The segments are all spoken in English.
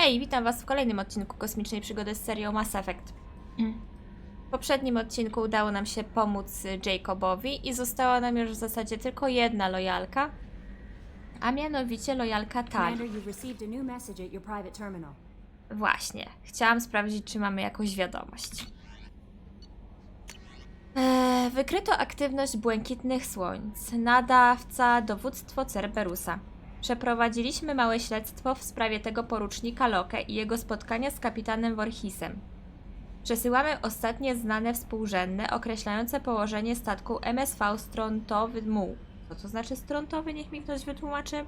Hej, witam was w kolejnym odcinku Kosmicznej Przygody z serią Mass Effect. W poprzednim odcinku udało nam się pomóc Jacobowi i została nam już w zasadzie tylko jedna lojalka, a mianowicie lojalka Tali. Właśnie, chciałam sprawdzić, czy mamy jakąś wiadomość. Wykryto aktywność błękitnych słońc. Nadawca dowództwo Cerberusa. Przeprowadziliśmy małe śledztwo w sprawie tego porucznika Locke i jego spotkania z kapitanem Voorhisem. Przesyłamy ostatnie znane współrzędne określające położenie statku MSV Strontowy Muł. Co to znaczy strontowy? Niech mi ktoś wytłumaczy.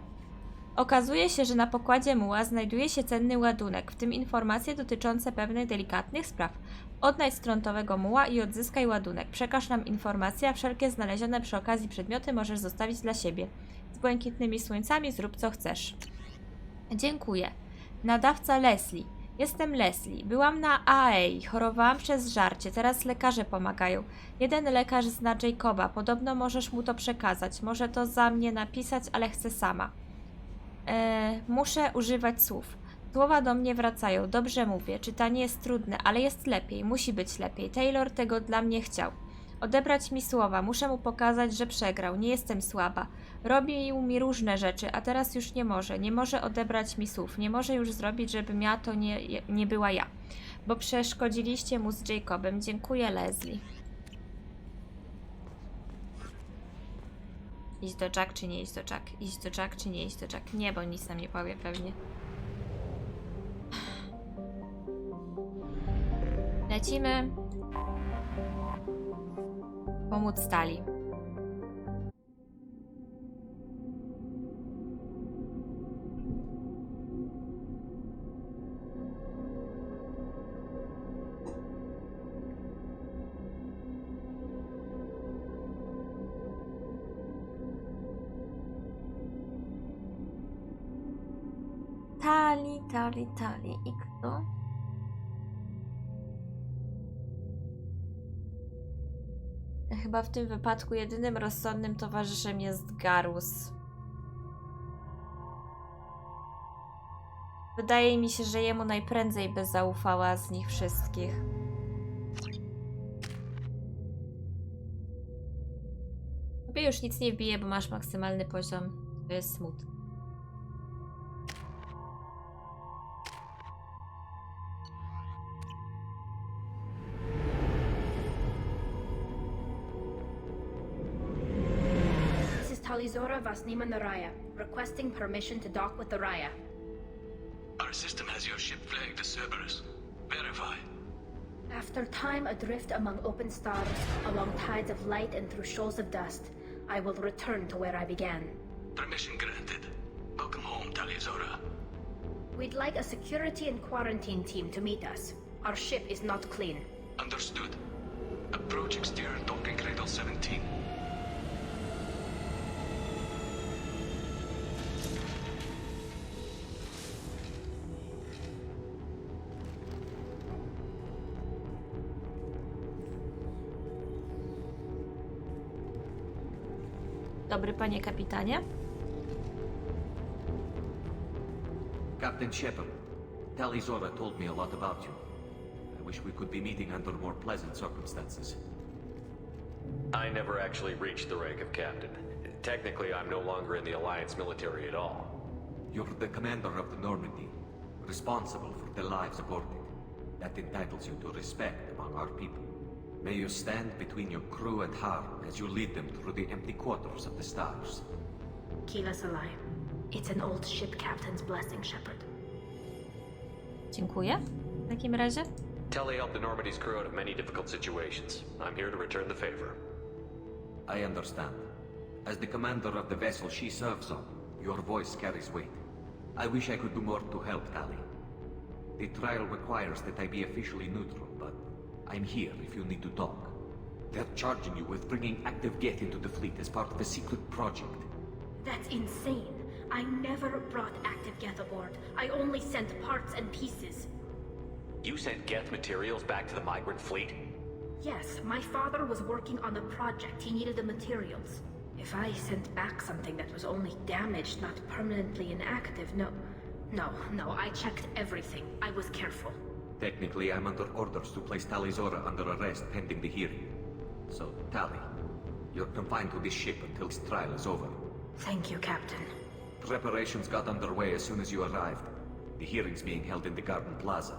Okazuje się, że na pokładzie muła znajduje się cenny ładunek, w tym informacje dotyczące pewnych delikatnych spraw. Odnajdź strontowego muła i odzyskaj ładunek. Przekaż nam informacje, a wszelkie znalezione przy okazji przedmioty możesz zostawić dla siebie. Z błękitnymi słońcami zrób co chcesz. Dziękuję. Nadawca Leslie. Jestem Leslie. Byłam na AEI. Chorowałam przez żarcie. Teraz lekarze pomagają. Jeden lekarz zna Jacoba. Podobno możesz mu to przekazać. Może to za mnie napisać, ale chcę sama. Muszę używać słów. Słowa do mnie wracają. Dobrze mówię. Czytanie jest trudne, ale jest lepiej. Musi być lepiej. Taylor tego dla mnie chciał. Odebrać mi słowa. Muszę mu pokazać, że przegrał. Nie jestem słaba. Robił mi różne rzeczy, a teraz już nie może. Nie może odebrać mi słów. Nie może już zrobić, żebym ja to nie była ja. Bo przeszkodziliście mu z Jacobem. Dziękuję, Leslie. Iść do Jack czy nie iść do Jack? Iść do Jack czy nie iść do Jack? Nie, bo nic nam nie powie pewnie. Lecimy. Pomóc Tali. Tali. I kto? Chyba w tym wypadku jedynym rozsądnym towarzyszem jest Garus. Wydaje mi się, że jemu najprędzej by zaufała z nich wszystkich. Tobie już nic nie wbije, bo masz maksymalny poziom. To jest smutne. Zora Vasnima Naraya, requesting permission to dock with the Raya. Our system has your ship flagged as Cerberus. Verify. After time adrift among open stars, along tides of light and through shoals of dust, I will return to where I began. Permission granted. Welcome home, Talizora. We'd like a security and quarantine team to meet us. Our ship is not clean. Understood. Approach exterior docking cradle 17. Dobry panie kapitanie. Captain Shepard, Talizora told me a lot about you. I wish we could be meeting under more pleasant circumstances. I never actually reached the rank of captain. Technically, I'm no longer in the Alliance military at all. You're the commander of the Normandy, responsible for the lives aborted. That entitles you to respect among our people. May you stand between your crew and harm as you lead them through the empty quarters of the stars. Kila Salai. It's an old ship captain's blessing, Shepard. Dziękuję. W takim razie. Tully helped the Normandy's crew out of many difficult situations. I'm here to return the favor. I understand. As the commander of the vessel she serves on, your voice carries weight. I wish I could do more to help Tali. The trial requires that I be officially neutral, but I'm here if you need to talk. They're charging you with bringing active Geth into the fleet as part of a secret project. That's insane. I never brought active Geth aboard. I only sent parts and pieces. You sent Geth materials back to the migrant fleet? Yes, my father was working on a project. He needed the materials. If I sent back something that was only damaged, not permanently inactive, no. No, I checked everything. I was careful. Technically, I'm under orders to place Tali Zora under arrest pending the hearing. So, Tali, you're confined to this ship until this trial is over. Thank you, Captain. Preparations got underway as soon as you arrived. The hearing's being held in the Garden Plaza.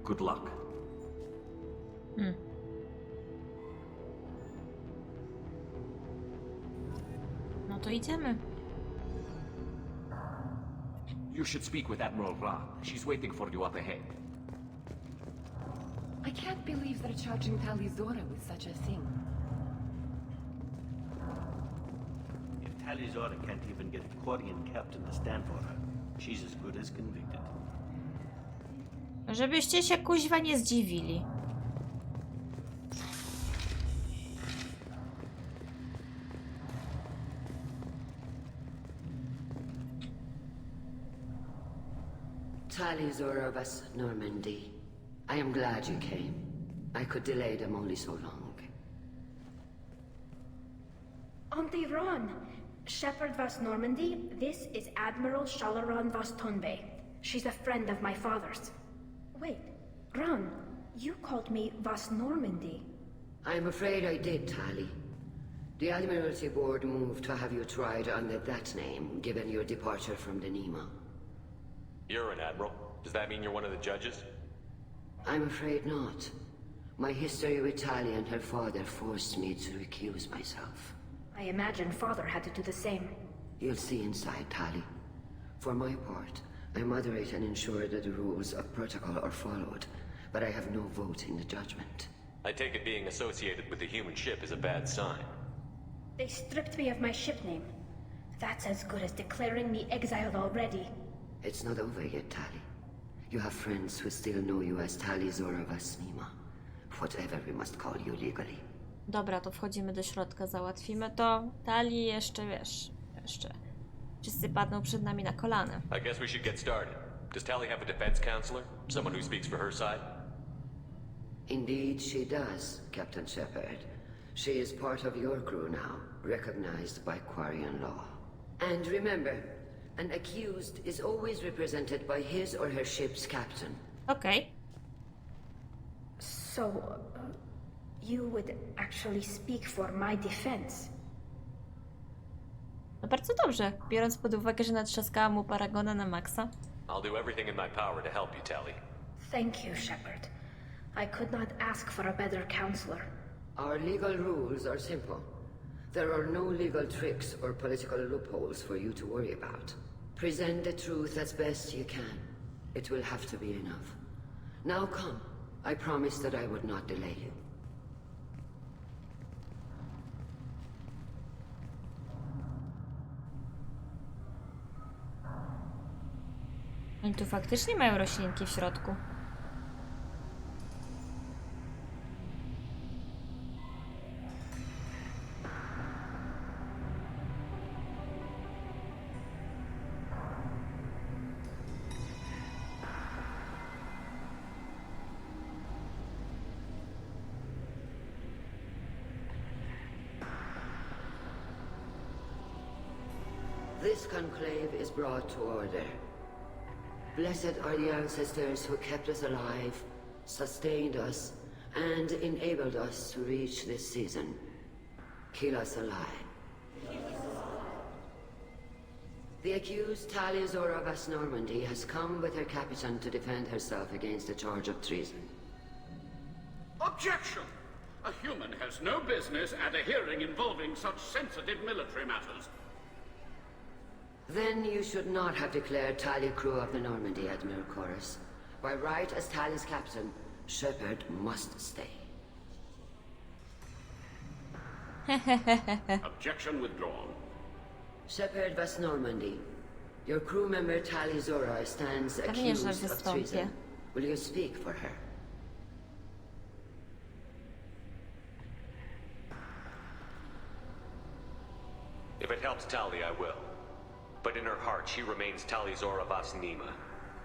Good luck. No to idziemy. You should speak with Admiral Ra. She's waiting for you up ahead. I can't believe they're charging Tali Zora with such a thing. If Tali Zora can't even get a Quarian captain to stand for her, she's as good as convicted. Żebyście się kuźwa nie zdziwili. Tali Zora of us, Normandy. I am glad you came. I could delay them only so long. Auntie Ron! Shepard vas Normandy, this is Admiral Shalaran vas Tonbe. She's a friend of my father's. Wait, Ron, you called me vas Normandy. I'm afraid I did, Tali. The Admiralty Board moved to have you tried under that name, given your departure from the Nima. You're an admiral. Does that mean you're one of the judges? I'm afraid not. My history with Tali and her father forced me to recuse myself. I imagine father had to do the same. You'll see inside, Tali. For my part, I moderate and ensure that the rules of protocol are followed, but I have no vote in the judgment. I take it being associated with the human ship is a bad sign. They stripped me of my ship name. That's as good as declaring me exiled already. It's not over yet, Tali. You have friends who still know you as Tali Zora vas Nima. Whatever we must call you legally. Dobra, to wchodzimy do środka, załatwimy to. Tali jeszcze, wiesz, jeszcze. Wszyscy padną przed nami na kolana. I guess we should get started. Does Tali have a defense counselor? Someone who speaks for her side? Indeed, she does, Captain Shepard. She is part of your crew now, recognized by Quarian law. And remember, an accused is always represented by his or her ship's captain. Okej. So, you would actually speak for my defense. No bardzo dobrze, biorąc pod uwagę, że natrzaskałam mu paragona na maksa. I'll do everything in my power to help you, Tali. Thank you, Shepard. I could not ask for a better counselor. Our legal rules are simple. There are no legal tricks or political loopholes for you to worry about. Present the truth as best you can. It will have to be enough. Now come. I promised that I would not delay you. Oni tu faktycznie mają roślinki w środku. This conclave is brought to order. Blessed are the ancestors who kept us alive, sustained us, and enabled us to reach this season. Keep us alive. The accused Tali Zora vas Normandy has come with her captain to defend herself against a charge of treason. Objection! A human has no business at a hearing involving such sensitive military matters. Then you should not have declared Tali crew of the Normandy, Admiral Chorus. By right as Tali's captain, Shepard must stay. Objection withdrawn. Shepard vas Normandy. Your crew member Tali Zora stands Pewnie, że accused of wystąpię. treason. Will you speak for her? If it helps Tali, I will. But in her heart, she remains Tali Zora vas Nima,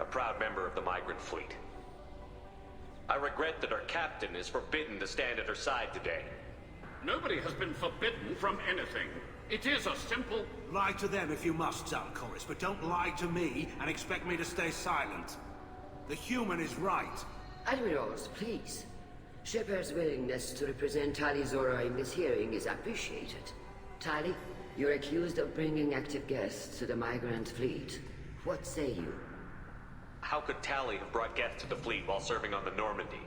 a proud member of the migrant fleet. I regret that our captain is forbidden to stand at her side today. Nobody has been forbidden from anything. It is a simple... Lie to them if you must, Zalcoris, but don't lie to me and expect me to stay silent. The human is right. Admirals, please. Shepard's willingness to represent Tali Zora in this hearing is appreciated. Tali, you're accused of bringing active guests to the migrant fleet. What say you? How could Tali have brought guests to the fleet while serving on the Normandy?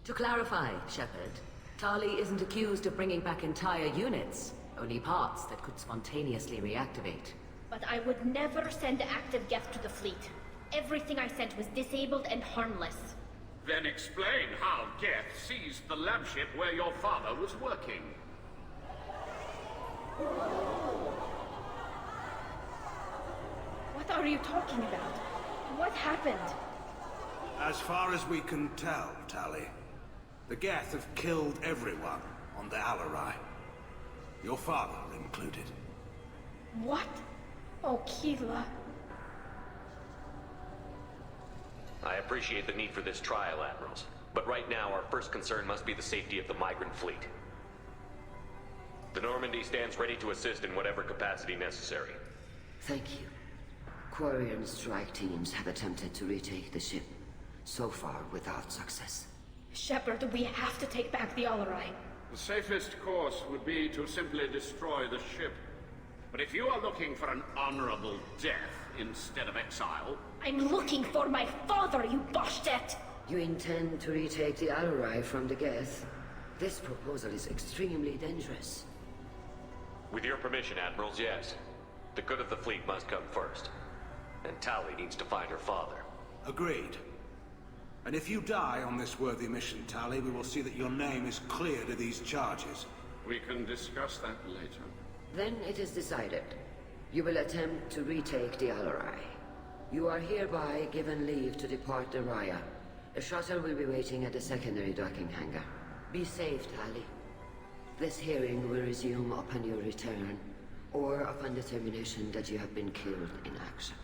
To clarify, Shepard, Tali isn't accused of bringing back entire units, only parts that could spontaneously reactivate. But I would never send active guests to the fleet. Everything I sent was disabled and harmless. Then explain how Geth seized the lab ship where your father was working. What are you talking about? What happened? As far as we can tell, Tali, the Geth have killed everyone on the Alarai. Your father included. What? Oh, Keela. I appreciate the need for this trial, Admirals. But right now, our first concern must be the safety of the migrant fleet. The Normandy stands ready to assist in whatever capacity necessary. Thank you. Quarian strike teams have attempted to retake the ship, so far without success. Shepard, we have to take back the Alarai. The safest course would be to simply destroy the ship. But if you are looking for an honorable death instead of exile... I'm looking for my father, you bastet! You intend to retake the Alarai from the Geth? This proposal is extremely dangerous. With your permission, Admirals, yes. The good of the fleet must come first. And Tali needs to find her father. Agreed. And if you die on this worthy mission, Tali, we will see that your name is cleared of these charges. We can discuss that later. Then it is decided. You will attempt to retake the Alarai. You are hereby given leave to depart the Raya. A shuttle will be waiting at the secondary docking hangar. Be safe, Tali. This hearing will resume upon your return, or upon determination that you have been killed in action.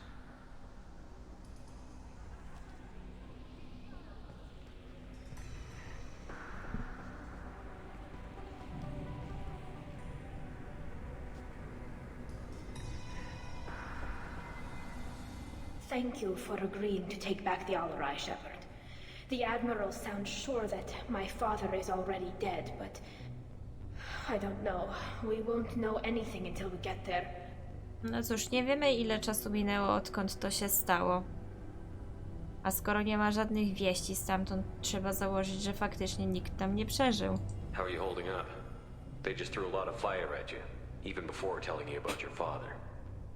Thank you for agreeing to take back the Alarai, Shepard. The Admiral sounds sure that my father is already dead, but... I don't know. We won't know anything until we get there. No cóż, nie wiemy ile czasu minęło odkąd to się stało. A skoro nie ma żadnych wieści stamtąd, trzeba założyć, że faktycznie nikt tam nie przeżył. How are you holding up? They just threw a lot of fire at you, even before telling you about your father.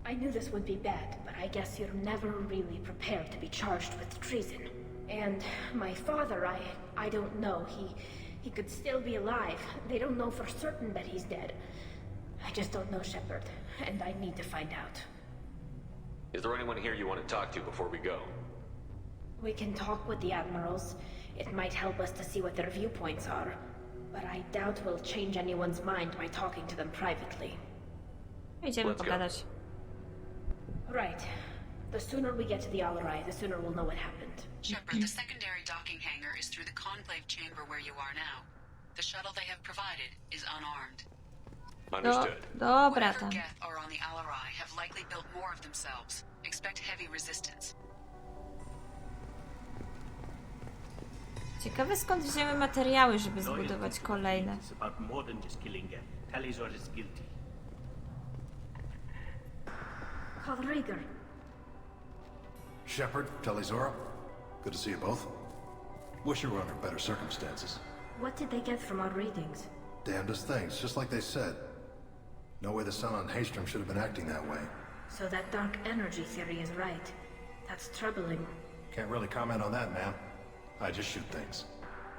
I knew this would be bad, but I guess you're never really prepared to be charged with treason. And my father, I don't know. He could still be alive. They don't know for certain that he's dead. I just don't know, Shepard, and I need to find out. Is there anyone here you want to talk to before we go? We can talk with the Admirals. It might help us to see what their viewpoints are. But I doubt we'll change anyone's mind by talking to them privately. Idziemy pogadać. Right. The sooner we get to the Alarai, the sooner we'll know what happened. Shepard, the secondary docking hangar is through the conclave chamber where you are now. The shuttle they have provided is unarmed. Understood. Dobra Whatever tam. Geth are on the Alarai have likely built more of themselves. Expect heavy resistance. Ciekawe skąd wzięły materiały, żeby zbudować kolejne. It's about more than just killing Geth. Tali Zora is guilty. Call Rieger. Shepard, Tali Zora. Good to see you both. Wish you were under better circumstances. What did they get from our readings? Damnedest things, just like they said. No way the sun on Haystrom should have been acting that way. So that dark energy theory is right. That's troubling. Can't really comment on that, ma'am. I just shoot things.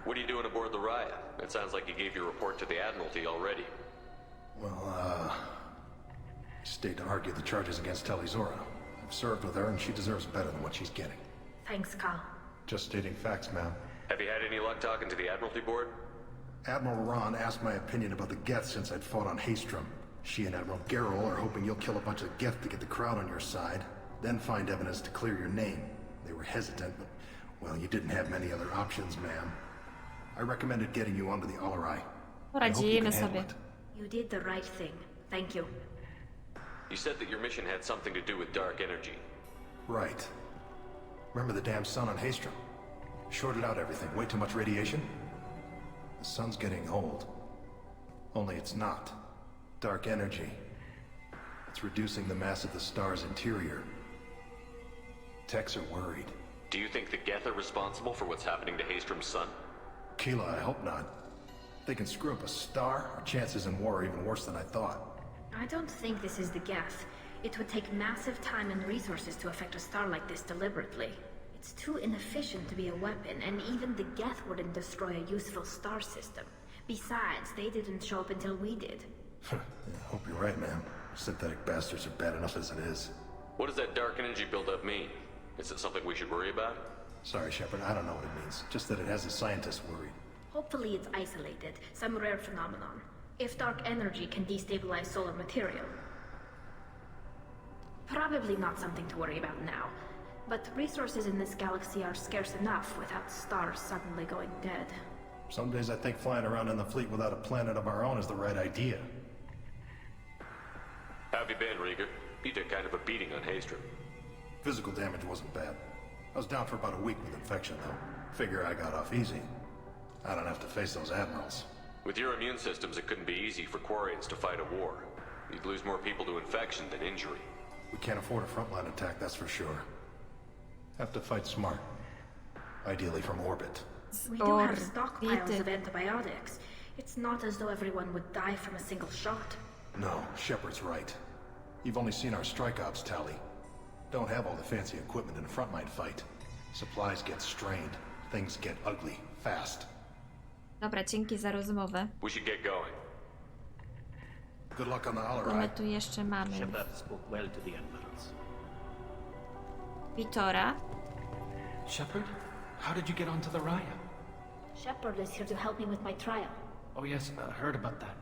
What are you doing aboard the Raya? It sounds like you gave your report to the Admiralty already. Well, stayed to argue the charges against Tali Zora. I've served with her, and she deserves better than what she's getting. Thanks, Carl. Just stating facts, ma'am. Have you had any luck talking to the Admiralty board? Admiral Ron asked my opinion about the Geth since I'd fought on Haystrom. She and Admiral Garrel are hoping you'll kill a bunch of Geth to get the crowd on your side, then find evidence to clear your name. They were hesitant, but, well, you didn't have many other options, ma'am. I recommended getting you onto the Alarai. Poradzimy sobie. You did the right thing. Thank you. You said that your mission had something to do with dark energy. Right. Remember the damn sun on Haestrom? Shorted out everything. Way too much radiation? The sun's getting old. Only it's not. Dark energy. It's reducing the mass of the star's interior. Techs are worried. Do you think the Geth are responsible for what's happening to Haestrom's sun? Keela, I hope not. If they can screw up a star, our chances in war are even worse than I thought. I don't think this is the Geth. It would take massive time and resources to affect a star like this deliberately. It's too inefficient to be a weapon, and even the Geth wouldn't destroy a useful star system. Besides, they didn't show up until we did. I hope you're right, man. Synthetic bastards are bad enough as it is. What does that dark energy buildup mean? Is it something we should worry about? Sorry, Shepard, I don't know what it means. Just that it has the scientists worried. Hopefully it's isolated, some rare phenomenon. If dark energy can destabilize solar material. Probably not something to worry about now. But resources in this galaxy are scarce enough without stars suddenly going dead. Some days I think flying around in the fleet without a planet of our own is the right idea. How have you been, Rieger? You took kind of a beating on Haestrom. Physical damage wasn't bad. I was down for about a week with infection, though. Figure I got off easy. I don't have to face those admirals. With your immune systems, it couldn't be easy for Quarians to fight a war. You'd lose more people to infection than injury. We can't afford a frontline attack, that's for sure. Have to fight smart. Ideally from orbit. We do have stockpiles of antibiotics. It's not as though everyone would die from a single shot. No, Shepard's right. You've only seen our strike ops tally. Don't have all the fancy equipment in a frontline fight. Supplies get strained. Things get ugly, fast. Dobra, dzięki za rozmowę. We should get going. Good luck on the Co my Alarai. tu jeszcze mamy? Shepard spoke well to the admirals. Vitora. Shepard? How did you get onto the Raya? Shepard is here to help me with my trial. Oh yes, I heard about that.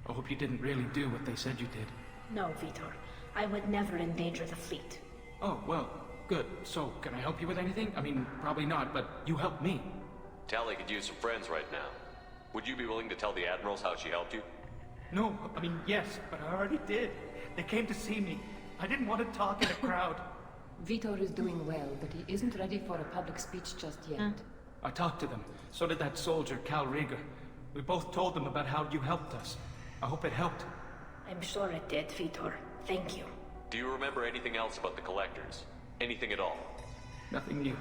I hope you didn't really do what they said you did. No, Vitor. I would never endanger the fleet. Oh, well, good. So, can I help you with anything? I mean, probably not, but you helped me. Tali could use some friends right now. Would you be willing to tell the admirals how she helped you? No, I mean, yes, but I already did. They came to see me. I didn't want to talk in a crowd. Vitor is doing well, but he isn't ready for a public speech just yet. I talked to them. So did that soldier, Cal Rieger. We both told them about how you helped us. I hope it helped. I'm sure it did, Vitor. Thank you. Do you remember anything else about the collectors? Anything at all? Nothing new.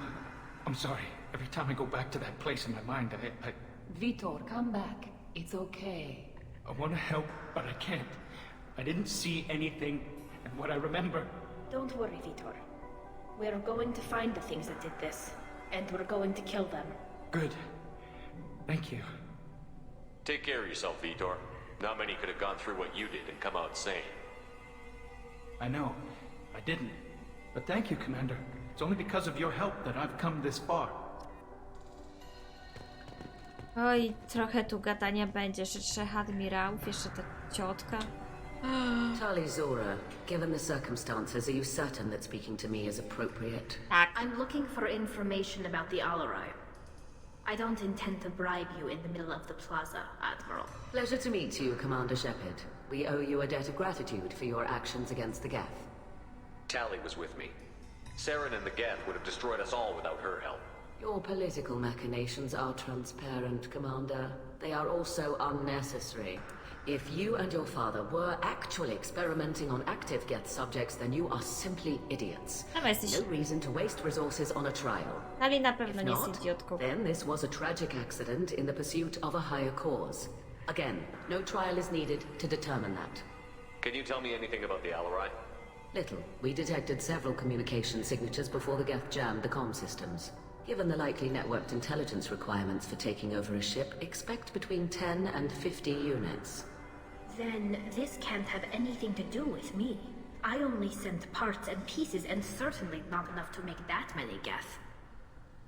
I'm sorry. Every time I go back to that place in my mind, I Vitor, come back. It's okay. I want to help, but I can't. I didn't see anything, and what I remember... Don't worry, Vitor. We're going to find the things that did this, and we're going to kill them. Good. Thank you. Take care of yourself, Vitor. Not many could have gone through what you did and come out sane. I know. I didn't. But thank you, Commander. It's only because of your help that I've come this far. Oj, trochę tu gadania będzie, że 3 admirałów, jeszcze ta ciotka. Tali Zora, given the circumstances, are you certain that speaking to me is appropriate? I'm looking for information about the Alarai. I don't intend to bribe you in the middle of the plaza, Admiral. Pleasure to meet you, Commander Shepard. We owe you a debt of gratitude for your actions against the Geth. Tali was with me. Saren and the Geth would have destroyed us all without her help. Your political machinations are transparent, Commander. They are also unnecessary. If you and your father were actually experimenting on active Geth subjects, then you are simply idiots. No reason to waste resources on a trial. Tali na pewno If nie jest not, idiotką. then this was a tragic accident in the pursuit of a higher cause. Again, no trial is needed to determine that. Can you tell me anything about the Alarai? Little. We detected several communication signatures before the Geth jammed the comm systems. Given the likely networked intelligence requirements for taking over a ship, expect between 10 and 50 units. Then this can't have anything to do with me. I only sent parts and pieces, and certainly not enough to make that many Geth.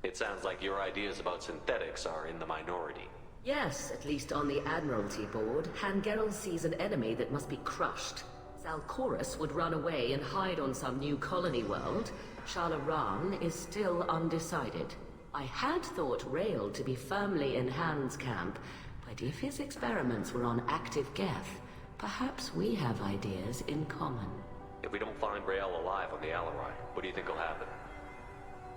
It sounds like your ideas about synthetics are in the minority. Yes, at least on the Admiralty board, Hangerel sees an enemy that must be crushed. Zalcorus would run away and hide on some new colony world. Shalaran is still undecided. I had thought Rail to be firmly in Han's camp, but if his experiments were on active Geth, Perhaps we have ideas in common. If we don't find Rael alive on the Alarai, what do you think will happen?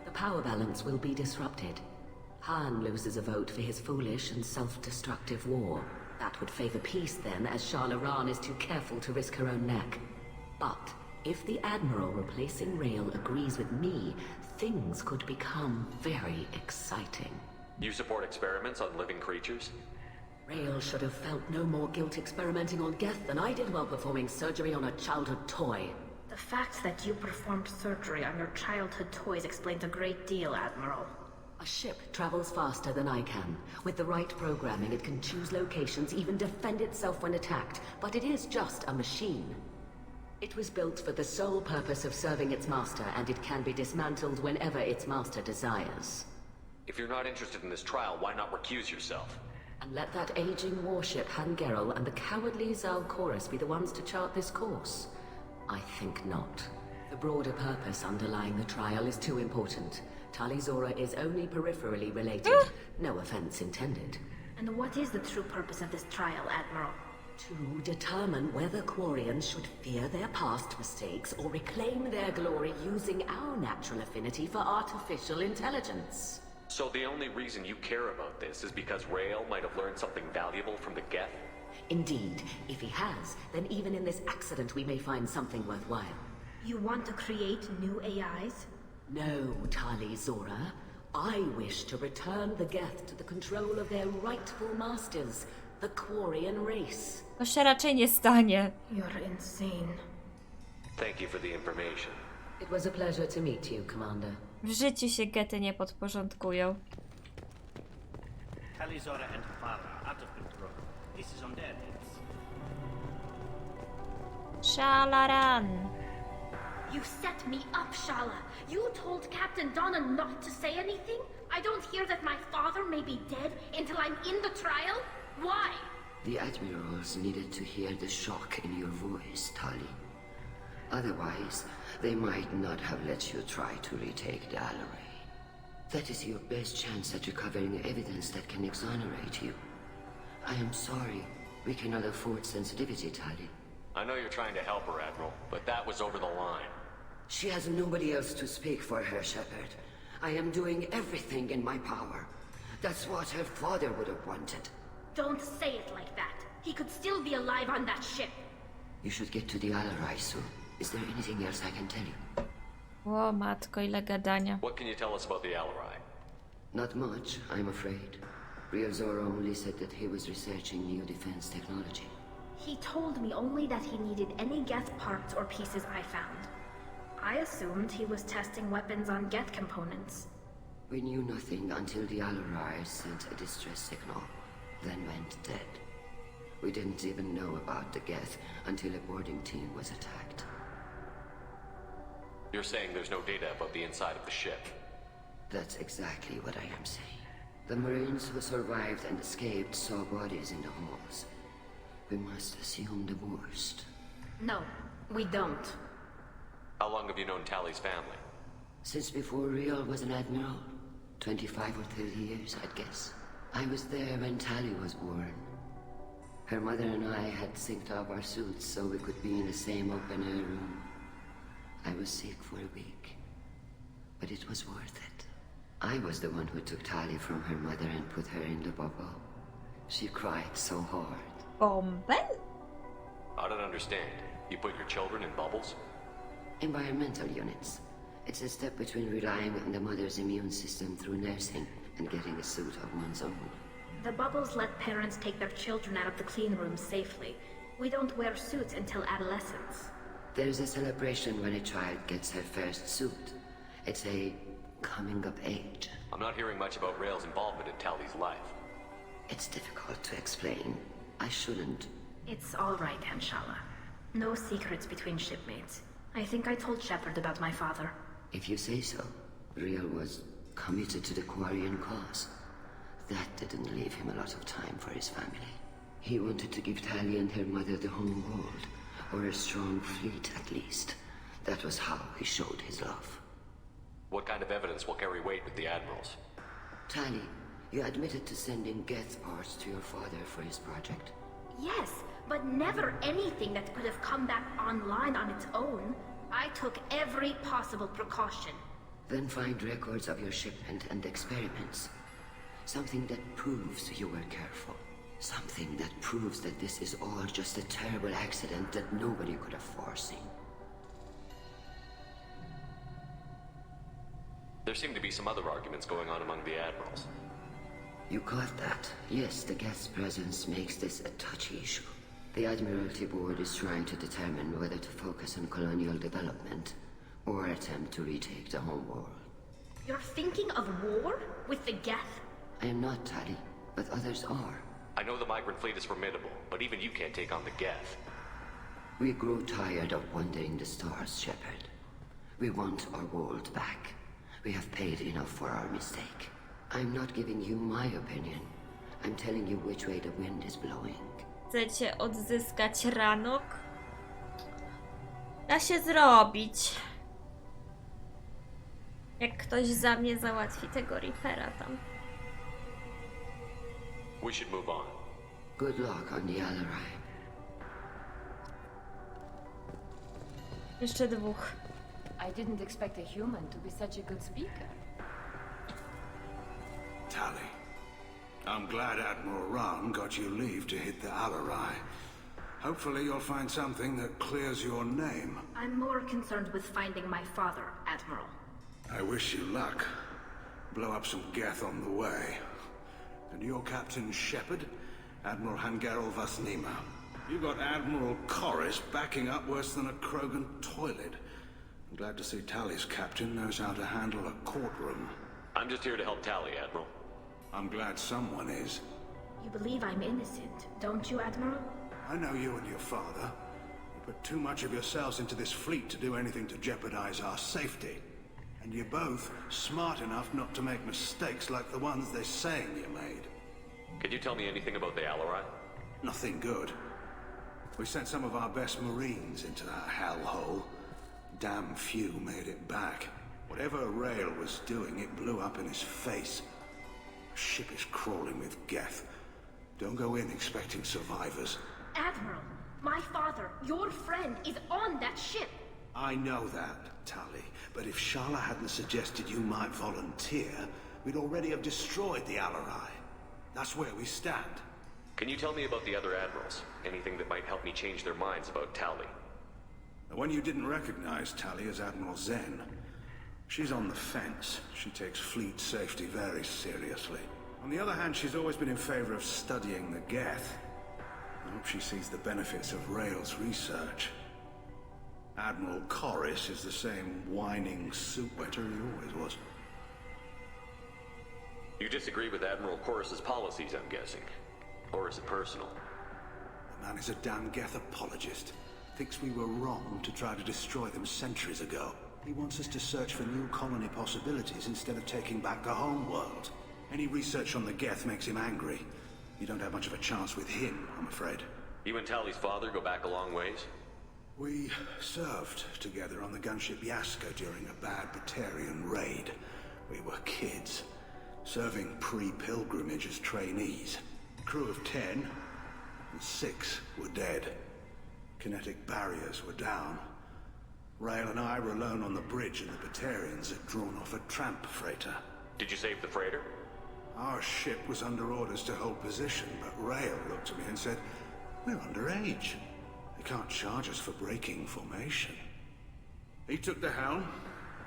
The power balance will be disrupted. Han loses a vote for his foolish and self-destructive war. That would favor peace then, as Shalaran is too careful to risk her own neck. But if the Admiral replacing Rael agrees with me, things could become very exciting. You support experiments on living creatures? Rael should have felt no more guilt experimenting on Geth than I did while performing surgery on a childhood toy. The fact that you performed surgery on your childhood toys explains a great deal, Admiral. A ship travels faster than I can. With the right programming, it can choose locations, even defend itself when attacked. But it is just a machine. It was built for the sole purpose of serving its master, and it can be dismantled whenever its master desires. If you're not interested in this trial, why not recuse yourself? And let that aging warship Hangerel and the cowardly Zalchorus be the ones to chart this course? I think not. The broader purpose underlying the trial is too important. Tali Zora is only peripherally related. No offense intended. And what is the true purpose of this trial, Admiral? To determine whether Quarians should fear their past mistakes or reclaim their glory using our natural affinity for artificial intelligence. So the only reason you care about this is because Rael might have learned something valuable from the Geth? Indeed. If he has, then even in this accident we may find something worthwhile. You want to create new AIs? No, Tali Zora. I wish to return the Geth to the control of their rightful masters, the Quarian race. To się raczej nie stanie. You're insane. Thank you for the information. It was a pleasure to meet you, Commander. W życiu się gety nie podporządkują. Talizora and her father are out of control. This is on their heads. Shalaran. You set me up, Shala. You told Captain Donna not to say anything? I don't hear that my father may be dead until I'm in the trial? Why? The admirals needed to hear the shock in your voice, Tali. Otherwise, they might not have let you try to retake the Alarai. That is your best chance at recovering evidence that can exonerate you. I am sorry. We cannot afford sensitivity, Tali. I know you're trying to help her, Admiral, but that was over the line. She has nobody else to speak for her, Shepard. I am doing everything in my power. That's what her father would have wanted. Don't say it like that. He could still be alive on that ship. You should get to the Alarai soon. Is there anything else I can tell you? O matko, ile gadania. What can you tell us about the Alarai? Not much, I'm afraid. Real Zora only said that he was researching new defense technology. He told me only that he needed any Geth parts or pieces I found. I assumed he was testing weapons on Geth components. We knew nothing until the Alarai sent a distress signal, then went dead. We didn't even know about the Geth until a boarding team was attacked. You're saying there's no data about the inside of the ship? That's exactly what I am saying. The Marines who survived and escaped saw bodies in the halls. We must assume the worst. No, we don't. How long have you known Tali's family? Since before Real was an admiral. 25 or 30 years, I'd guess. I was there when Tali was born. Her mother and I had synced up our suits so we could be in the same open-air room. I was sick for a week, but it was worth it. I was the one who took Tali from her mother and put her in the bubble. She cried so hard. Bąbel? I don't understand. You put your children in bubbles? Environmental units. It's a step between relying on the mother's immune system through nursing and getting a suit of one's own. The bubbles let parents take their children out of the clean room safely. We don't wear suits until adolescence. There's a celebration when a child gets her first suit. It's a coming of age. I'm not hearing much about Rael's involvement in Tali's life. It's difficult to explain. I shouldn't. It's all right, Hanshala. No secrets between shipmates. I think I told Shepard about my father. If you say so. Real was committed to the Quarian cause. That didn't leave him a lot of time for his family. He wanted to give Tali and her mother the home world, or a strong fleet at least. That was how he showed his love. What kind of evidence will carry weight with the admirals? Tali, you admitted to sending Geth parts to your father for his project. Yes, but never anything that could have come back online on its own. I took every possible precaution. Then find records of your shipment and experiments. Something that proves you were careful. Something that proves that this is all just a terrible accident that nobody could have foreseen. There seem to be some other arguments going on among the admirals. You caught that? Yes, the guest's presence makes this a touchy issue. The Admiralty Board is trying to determine whether to focus on colonial development or attempt to retake the home world. You're thinking of war? With the Geth? I am not, Tali, but others are. I know the migrant fleet is formidable, but even you can't take on the Geth. We grow tired of wandering the stars, Shepard. We want our world back. We have paid enough for our mistake. I'm not giving you my opinion. I'm telling you which way the wind is blowing. Chcecie odzyskać ranok? Da się zrobić. Jak ktoś za mnie załatwi tego Reapera tam. We should move on. Good luck on the Alarai. Jeszcze dwóch. I didn't expect a human to be such a good speaker. Tali, I'm glad Admiral Rahn got you leave to hit the Alarai. Hopefully you'll find something that clears your name. I'm more concerned with finding my father, Admiral. I wish you luck. Blow up some Geth on the way. And your Captain Shepard, Admiral Hangarel Vasnima. You got Admiral Corris backing up worse than a Krogan toilet. I'm glad to see Tali's captain knows how to handle a courtroom. I'm just here to help Tali, Admiral. I'm glad someone is. You believe I'm innocent, don't you, Admiral? I know you and your father. You put too much of yourselves into this fleet to do anything to jeopardize our safety. And you're both smart enough not to make mistakes like the ones they're saying you made. Can you tell me anything about the Alarai? Nothing good. We sent some of our best Marines into that hellhole. Damn few made it back. Whatever Rail was doing, it blew up in his face. The ship is crawling with Geth. Don't go in expecting survivors. Admiral, my father, your friend, is on that ship. I know that, Tali, but if Shala hadn't suggested you might volunteer, we'd already have destroyed the Alarai. That's where we stand. Can you tell me about the other admirals? Anything that might help me change their minds about Tali? The one you didn't recognize, Tali, is Admiral Zen. She's on the fence. She takes fleet safety very seriously. On the other hand, she's always been in favor of studying the Geth. I hope she sees the benefits of Rail's research. Admiral Corris is the same whining soup wetter he always was. You disagree with Admiral Corris's policies, I'm guessing. Or is it personal? The man is a damn Geth apologist. Thinks we were wrong to try to destroy them centuries ago. He wants us to search for new colony possibilities instead of taking back the home world. Any research on the Geth makes him angry. You don't have much of a chance with him, I'm afraid. You and Tali's father go back a long ways? We served together on the gunship Yaska during a bad Batarian raid. We were kids, serving pre-pilgrimage as trainees. Crew of 10, and 6 were dead. Kinetic barriers were down. Rail and I were alone on the bridge, and the Batarians had drawn off a tramp freighter. Did you save the freighter? Our ship was under orders to hold position, but Rail looked at me and said, "We're underage. They can't charge us for breaking formation." He took the helm,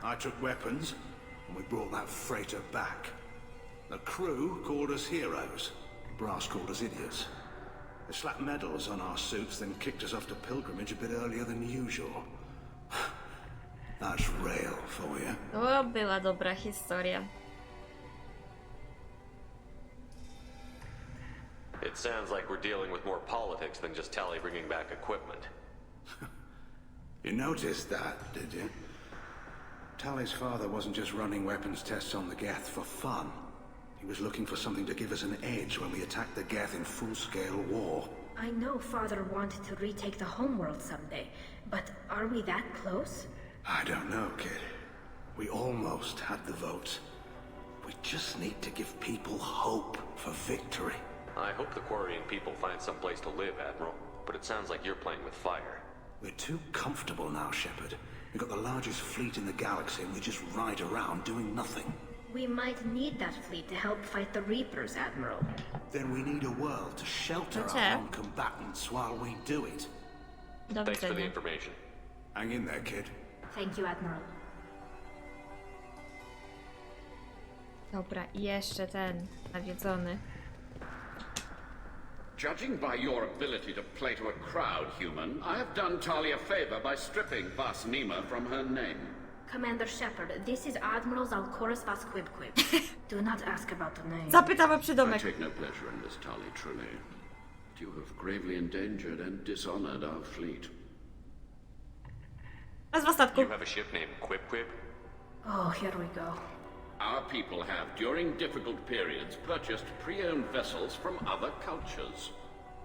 I took weapons, and we brought that freighter back. The crew called us heroes. The brass called us idiots. They slapped medals on our suits, then kicked us off to pilgrimage a bit earlier than usual. That's Rail for you. To była dobra historia. It sounds like we're dealing with more politics than just Tali bringing back equipment. You noticed that, did you? Tali's father wasn't just running weapons tests on the Geth for fun. He was looking for something to give us an edge when we attacked the Geth in full-scale war. I know Father wanted to retake the homeworld someday, but are we that close? I don't know, kid. We almost had the votes. We just need to give people hope for victory. I hope the Quarian people find some place to live, Admiral. But it sounds like you're playing with fire. We're too comfortable now, Shepard. We've got the largest fleet in the galaxy and we just ride around doing nothing. We might need that fleet to help fight the Reapers, Admiral. Then we need a world to shelter our non-combatants while we do it. Thanks for the information. Hang in there, kid. Thank you, Admiral. Dobra, i jeszcze ten nawiedzony. Judging by your ability to play to a crowd, human, I have done Talia a favor by stripping Vas Nima from her name. Commander Shepard, this is Admiral Zalkoris Vas Quibquib. Do not ask about the name. Zapytam o I przydomek. take no pleasure in this, Tali, truly. But you have gravely endangered and dishonored our fleet. Nazwa statku. You have a ship named Quib Quib? Oh, here we go. Our people have, during difficult periods, purchased pre-owned vessels from other cultures.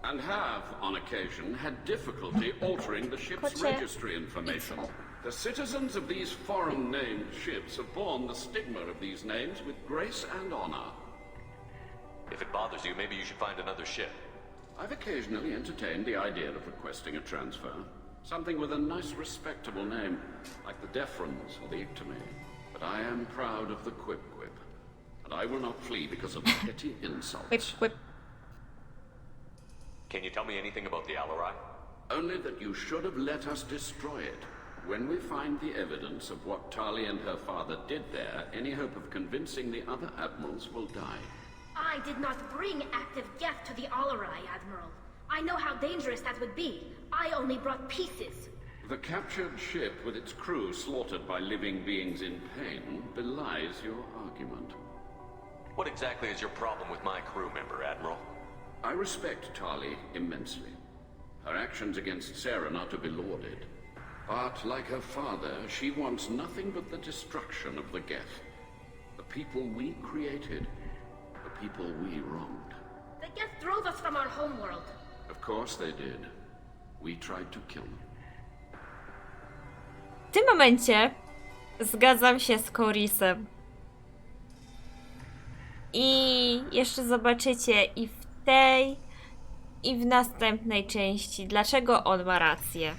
And have, on occasion, had difficulty altering the ship's registry information. The citizens of these foreign-named ships have borne the stigma of these names with grace and honor. If it bothers you, maybe you should find another ship. I've occasionally entertained the idea of requesting a transfer. Something with a nice, respectable name, like the Deferens or the Ictomy. But I am proud of the Quib Quib. And I will not flee because of petty insults. Quib Quib. Can you tell me anything about the Alarai? Only that you should have let us destroy it. When we find the evidence of what Tali and her father did there, any hope of convincing the other admirals will die. I did not bring active Geth to the Alarai, Admiral. I know how dangerous that would be. I only brought pieces. The captured ship with its crew slaughtered by living beings in pain belies your argument. What exactly is your problem with my crew member, Admiral? I respect Tali immensely. Her actions against Saren are to be lauded. But, like her father, she wants nothing but the destruction of the Geth. The people we created. The people we wronged. The Geth drove us from our homeworld. Of course they did. We tried to kill them. W tym momencie zgadzam się z Corisem. I jeszcze zobaczycie i w tej, i w następnej części, dlaczego on ma rację.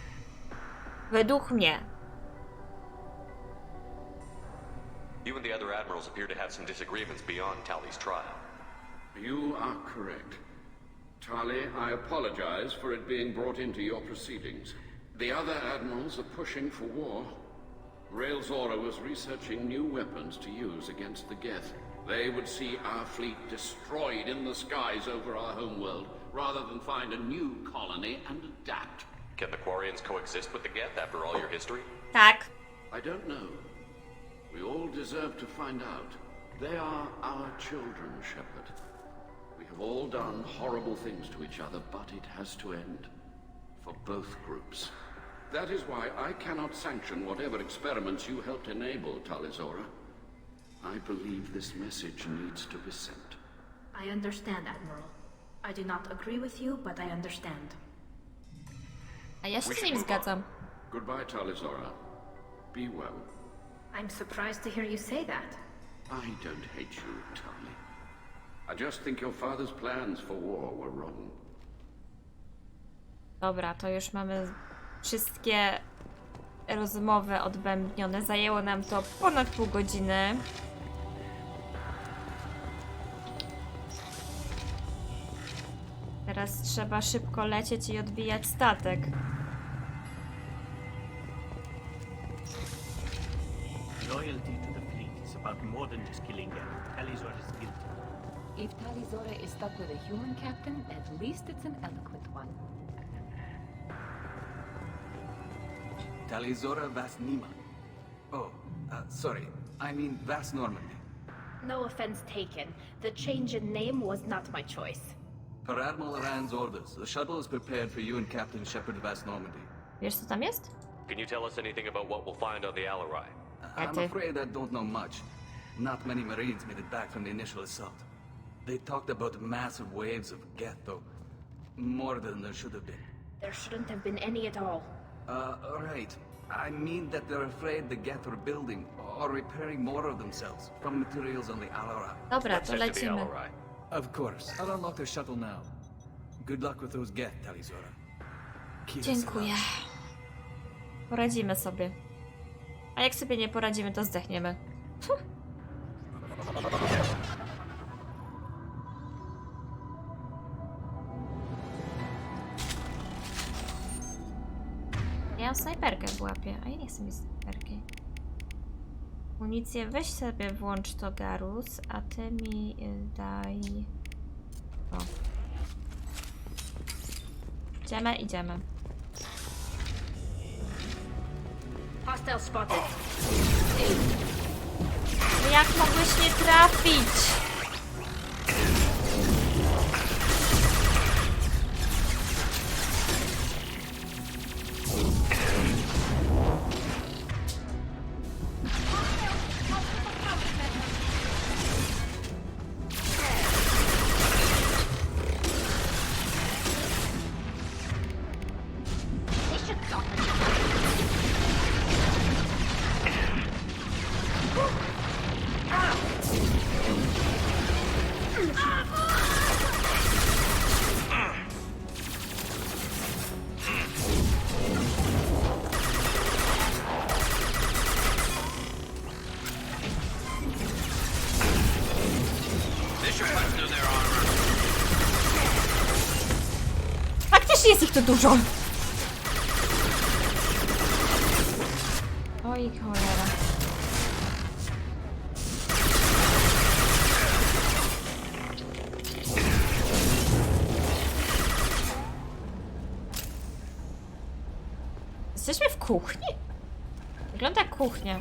Według mnie. You and the other admirals appear to have some disagreements beyond Tali's trial. You are correct. Tali, I apologize for it being brought into your proceedings. The other admirals are pushing for war. Rail Zora was researching new weapons to use against the Geth. They would see our fleet destroyed in the skies over our homeworld, rather than find a new colony and adapt. Can the Quarians coexist with the Geth after all your history? Tak. I don't know. We all deserve to find out. They are our children, Shepard. We have all done horrible things to each other, but it has to end. For both groups. That is why I cannot sanction whatever experiments you helped enable, Talizora. I believe this message needs to be sent. I understand, Admiral. I do not agree with you, but I understand. A ja się z nim zgadzam. Goodbye, Talizora. Be well. I'm surprised to hear you say that. I don't hate you, Tali. I just think your father's plans for war were wrong. Dobra, to już mamy wszystkie rozmowy odbębnione. Zajęło nam to ponad pół godziny. Teraz trzeba szybko lecieć i odbijać statek. Loyalty to the fleet is about more than just killing them. Talizor is guilty. If Talizora is stuck with a human captain, at least it's an eloquent one. Talizora Vas Nima. Oh, sorry. I mean Vas Normandy. No offense taken. The change in name was not my choice. Per Admiral Rand's orders, the shuttle is prepared for you and Captain Shepard Vas Normandy. Wiesz, co tam jest? Can you tell us anything about what we'll find on the Alarai? I'm afraid I don't know much. Not many Marines made it back from the initial assault. They talked about massive waves of Geth, though. More than there should have been. There shouldn't have been any at all. Right. I mean that they're afraid the Geth are building or repairing more of themselves from materials on the Alarai. Dobra, to lecimy. Of course. I'll unlock the shuttle now. Good luck with those Geth, Talizora. Dziękuję. Poradzimy sobie. A jak sobie nie poradzimy, to zdechniemy. Ja mam snajperkę w łapie, a ja nie chcę mieć snajperki. Amunicję weź sobie, włącz to, Garus, a ty mi daj... O. Idziemy. Hostile spotted. Jak mogłeś nie trafić? Faktycznie jest ich tu dużo. Oj, cholera. Jesteśmy w kuchni? Wygląda jak kuchnia.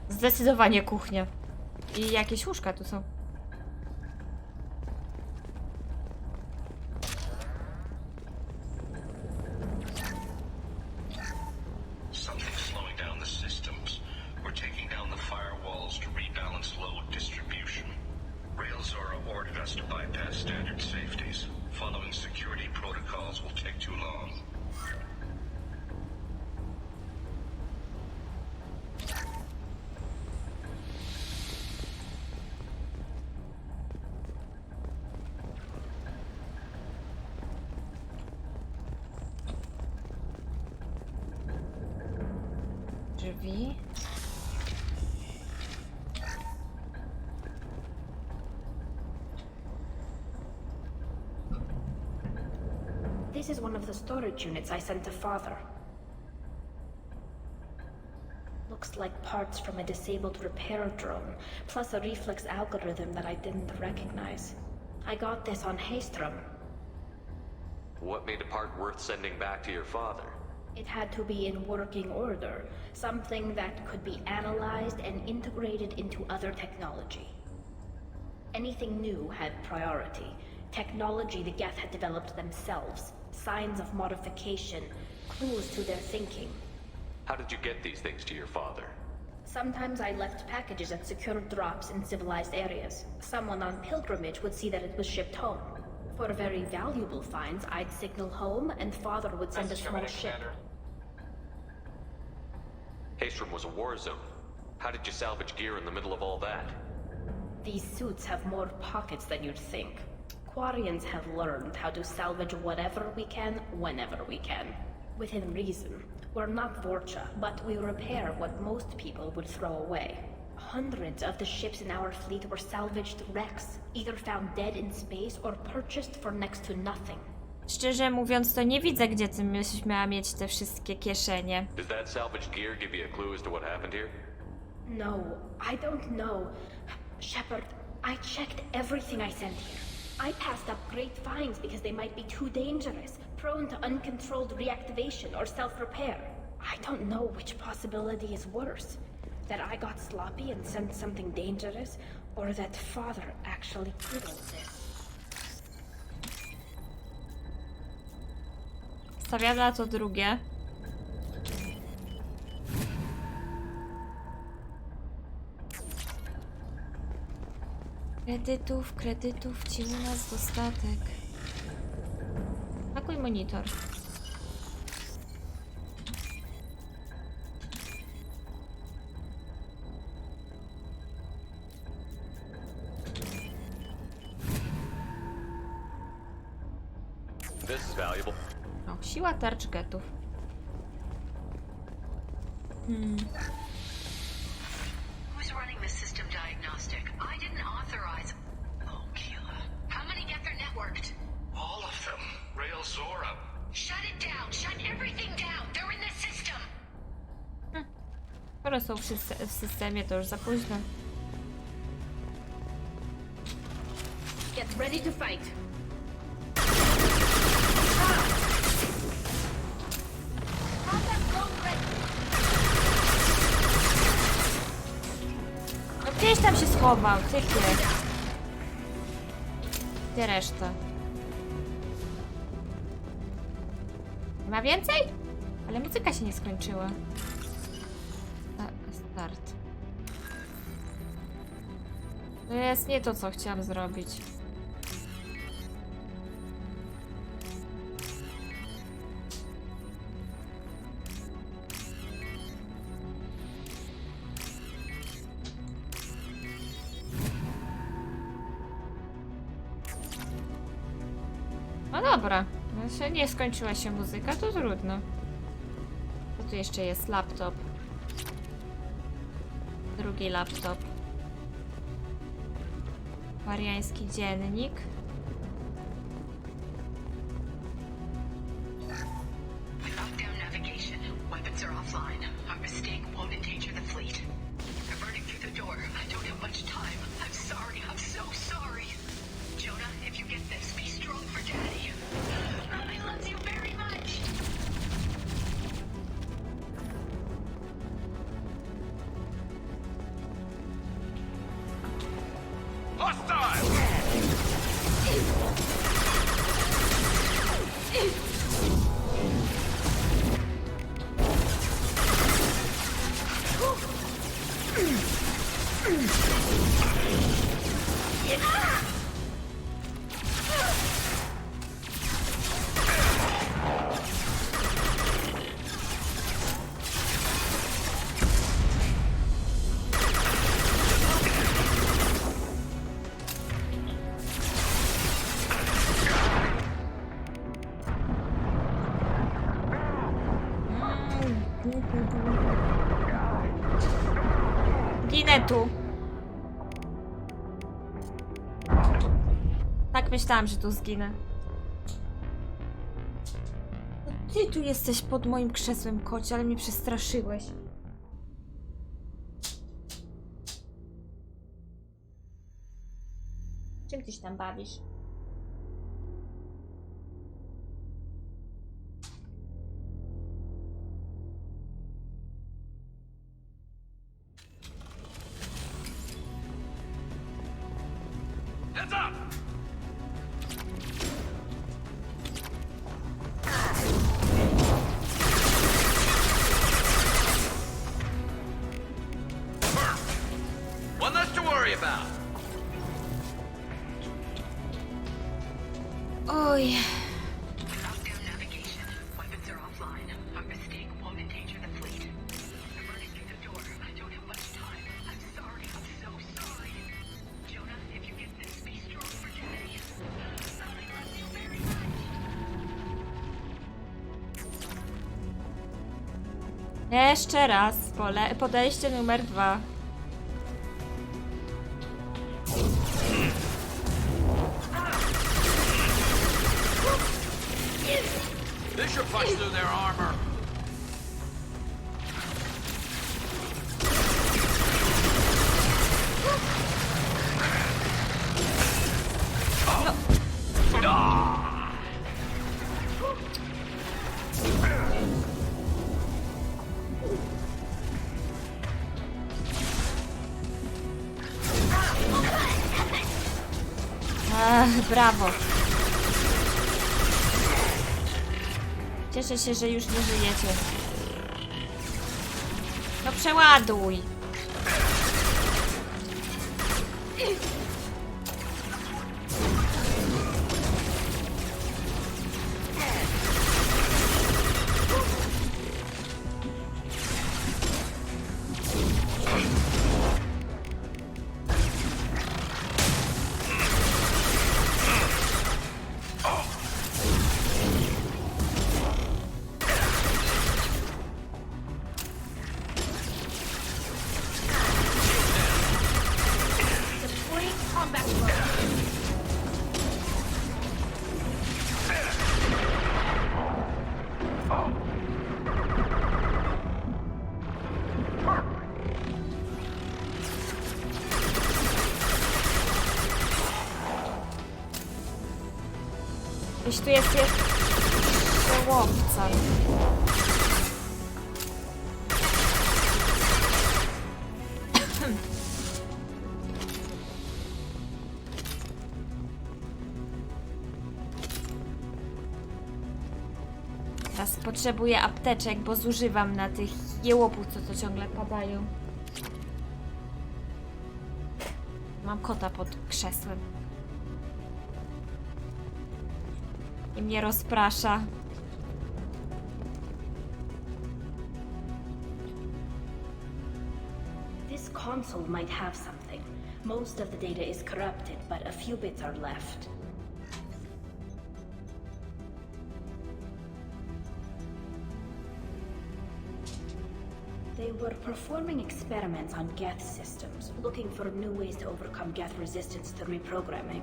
Zdecydowanie kuchnia. I jakieś łóżka tu są. Something's slowing down the systems. We're taking down the firewalls to rebalance load distribution. Railzora ordered us to bypass standard safeties. Following security protocols will take too long. Drzwi. This is one of the storage units I sent to Father. Looks like parts from a disabled repair drone, plus a reflex algorithm that I didn't recognize. I got this on Haystrom. What made a part worth sending back to your father? It had to be in working order, something that could be analyzed and integrated into other technology. Anything new had priority. Technology the Geth had developed themselves, signs of modification, clues to their thinking. How did you get these things to your father? Sometimes I left packages at secure drops in civilized areas. Someone on pilgrimage would see that it was shipped home. For very valuable finds, I'd signal home and Father would send a small ship. Haystrom was a war zone. How did you salvage gear in the middle of all that? These suits have more pockets than you'd think. Quarians have learned how to salvage whatever we can, whenever we can. Within reason. We're not Vorcha, but we repair what most people would throw away. Hundreds of the ships in our fleet were salvaged wrecks, either found dead in space or purchased for next to nothing. Szczerze mówiąc, to nie widzę, gdzie ty byś miała mieć te wszystkie kieszenie. Does that salvaged gear give you a clue as to what happened here? No, I don't know. Shepard, I checked everything I sent here. I passed up great finds because they might be too dangerous, prone to uncontrolled reactivation or self-repair. I don't know which possibility is worse. That I got sloppy and sent something dangerous, or that Father actually did all this. Stawiam na to drugie. Kredytów ci u nas dostatek. Pakuj monitor. This is valuable. O, siła tarcz getów. Who's running the system diagnostic? I didn't authorize. Oh, Keela. How many get their networked? All of them. Rail Zora. Shut it down. Shut everything down. They're in the system. Skoro są w systemie, to już za późno. Get ready to fight. No gdzieś tam się schował, tykie. Gdzie reszta? Ma więcej? Ale muzyka się nie skończyła. Start. To jest nie to, co chciałam zrobić. No dobra, nie skończyła się muzyka, to trudno. Co tu jeszcze jest? Laptop. Drugi laptop. Quariański dziennik. Lockdown navigation. Weapons are offline. Our mistake won't endanger the fleet. I'm burning through the door. I don't have much time. I'm sorry. I'm so sorry. Jonah, if you get this, be strong for Daddy. Mommy loves you very much. Ginę tu. Tak myślałam, że tu zginę. No ty tu jesteś pod moim krzesłem, kocie, ale mnie przestraszyłeś. Czym ty się tam bawisz? Heads up! One less to worry about. Oj. Lockdown navigation. Weapons are offline. Our mistake won't endanger the fleet. I'm running through the door. I don't have much time. I'm sorry. I'm so sorry. Jonah, if you get this, be strong for Daddy. Mommy loves you very much. Jeszcze raz. Podejście numer 2. This should punch through their armor. Brawo. Cieszę się, że już nie żyjecie. No przeładuj. Gdzieś tu jest jeszcze łowca. Teraz potrzebuję apteczek, bo zużywam na tych jełopów, co ciągle padają. Mam kota pod krzesłem. I mnie rozprasza. This console might have something. Most of the data is corrupted, but a few bits are left. They were performing experiments on Geth systems, looking for new ways to overcome Geth resistance to reprogramming.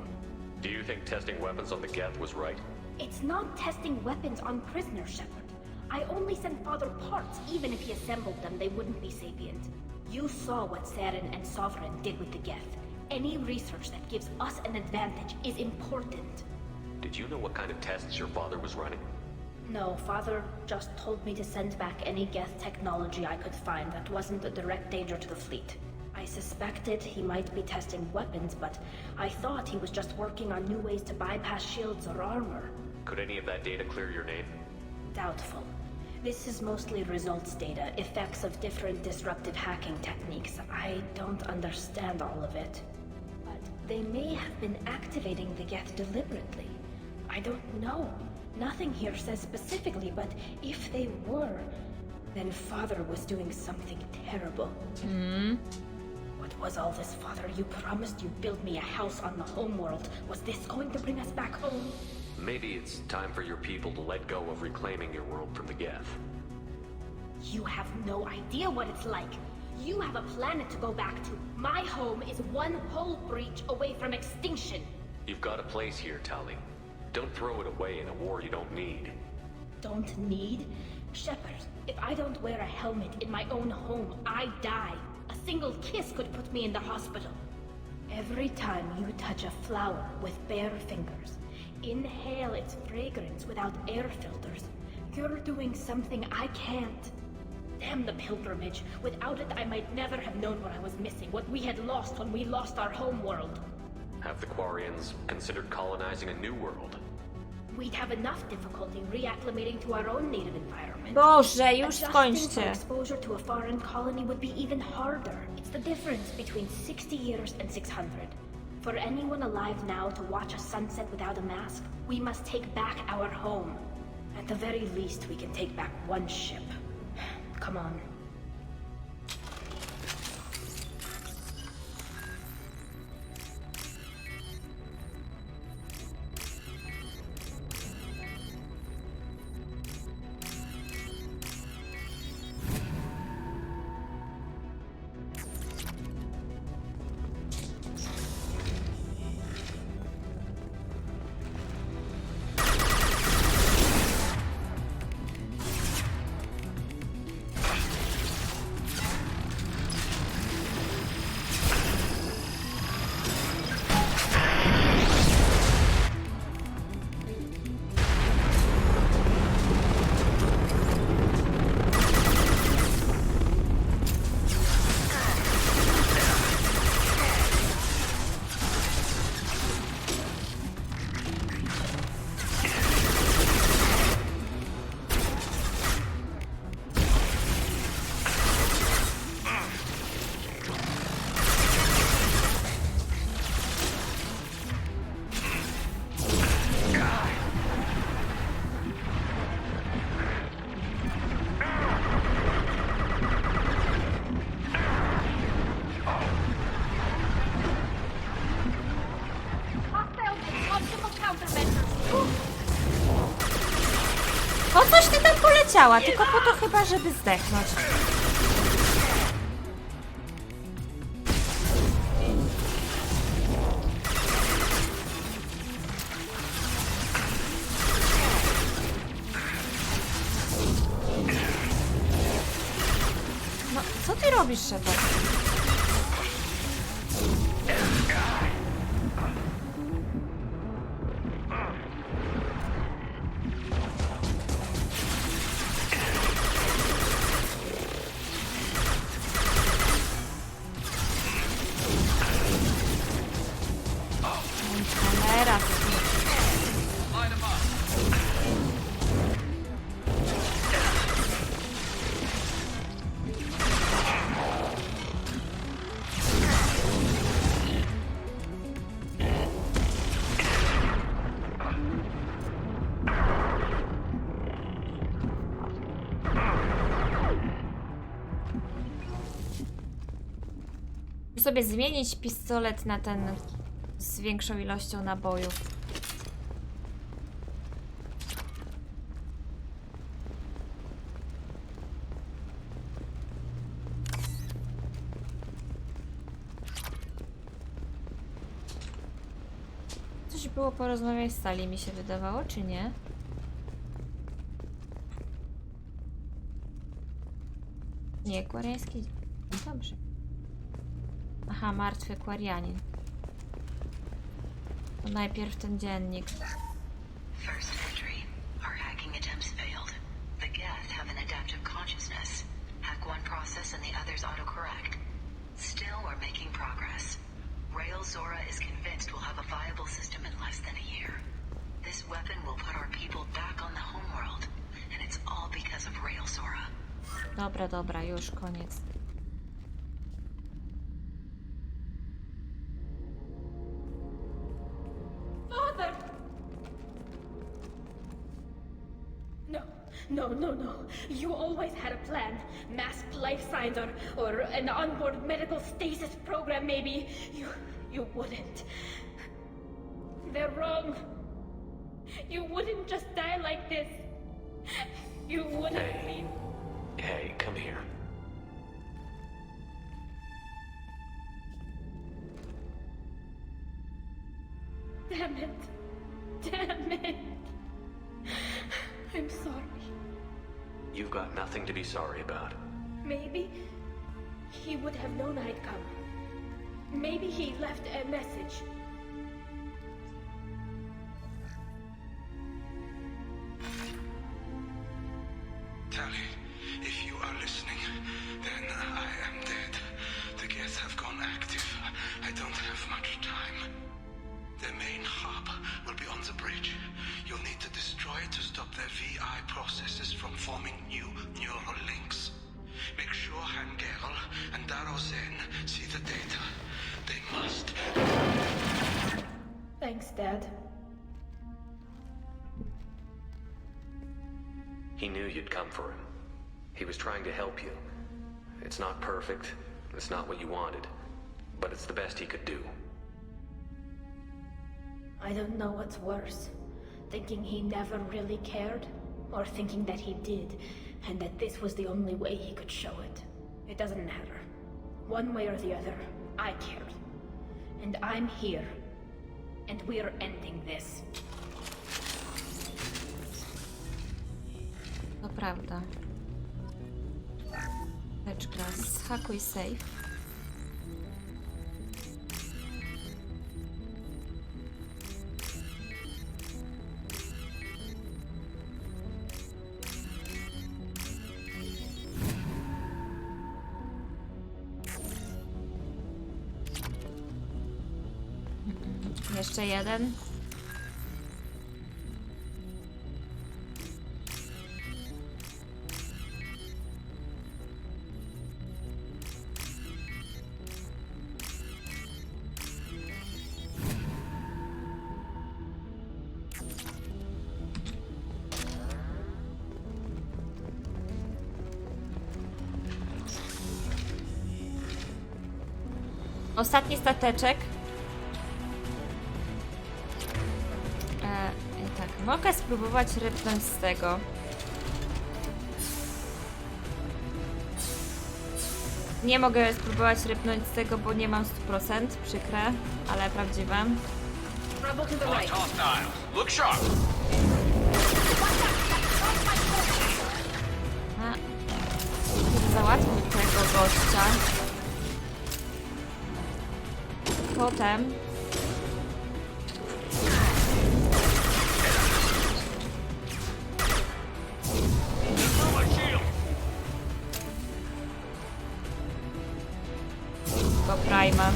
Do you think testing weapons on the Geth was right? It's not testing weapons on prisoners, Shepard. I only sent Father parts. Even if he assembled them, they wouldn't be sapient. You saw what Saren and Sovereign did with the Geth. Any research that gives us an advantage is important. Did you know what kind of tests your father was running? No, Father just told me to send back any Geth technology I could find that wasn't a direct danger to the fleet. I suspected he might be testing weapons, but I thought he was just working on new ways to bypass shields or armor. Could any of that data clear your name? Doubtful. This is mostly results data, effects of different disruptive hacking techniques. I don't understand all of it. But they may have been activating the Geth deliberately. I don't know. Nothing here says specifically, but if they were, then Father was doing something terrible. What was all this, Father? You promised you'd build me a house on the homeworld. Was this going to bring us back home? Maybe it's time for your people to let go of reclaiming your world from the Geth. You have no idea what it's like. You have a planet to go back to. My home is one hull breach away from extinction. You've got a place here, Tali. Don't throw it away in a war you don't need. Don't need? Shepard, if I don't wear a helmet in my own home, I die. A single kiss could put me in the hospital. Every time you touch a flower with bare fingers, inhale its fragrance without air filters, you're doing something I can't. Damn the pilgrimage. Without it, I might never have known what I was missing, what we had lost when we lost our homeworld. Have the Quarians considered colonizing a new world? We'd have enough difficulty reacclimating to our own native environment. Boże, już Adjusting skończcie. for exposure to a foreign colony would be even harder. It's the difference between 60 years and 600. For anyone alive now to watch a sunset without a mask, we must take back our home. At the very least, we can take back one ship. Come on. Po coś ty tam poleciała? Tylko po to chyba, żeby zdechnąć. No, co ty robisz, Shepard? sobie zmienić pistolet na ten z większą ilością nabojów. Coś było porozmawiać z Sally, mi się wydawało, czy nie? Nie, quariański... Dobrze. Aha, martwy Quarianin. To najpierw ten dziennik. First entry. Our hacking attempts failed. The Geth have an adaptive consciousness. Hack one process and the others autocorrect. Still, we're making progress. Rail Zora is convinced we'll have a viable system in less than a year. This weapon will put our people back on the homeworld. And it's all because of Rail Zora. Dobra, dobra, już koniec. Father! No. You always had a plan. Mass life signs or an onboard medical stasis program maybe. You wouldn't. They're wrong. You wouldn't just die like this. You wouldn't leave. Hey, come here. Damn it. I'm sorry. You've got nothing to be sorry about. Maybe he would have known I'd come. Maybe he left a message. Tally, if you are listening, then I am dead. The Geth have gone active. I don't have much time. Their main hub will be on the bridge. You'll need to destroy it to stop their VI processes from forming new neural links. Make sure Hangerl and Darozen see the data. They must. Thanks, Dad. He knew you'd come for him. He was trying to help you. It's not perfect. It's not what you wanted. But it's the best he could do. I don't know what's worse. Thinking he never really cared, or thinking that he did, and that this was the only way he could show it. It doesn't matter. One way or the other, I cared. And I'm here. And we're ending this. To prawda. Teczka, zhakuj save. Jeszcze jeden. Ostatni stateczek. Tak, mogę spróbować rypnąć z tego. Nie mogę spróbować rypnąć z tego, bo nie mam 100%, przykre, ale prawdziwe. Look sharp. Załatwmy tego gościa. Potem go Prima.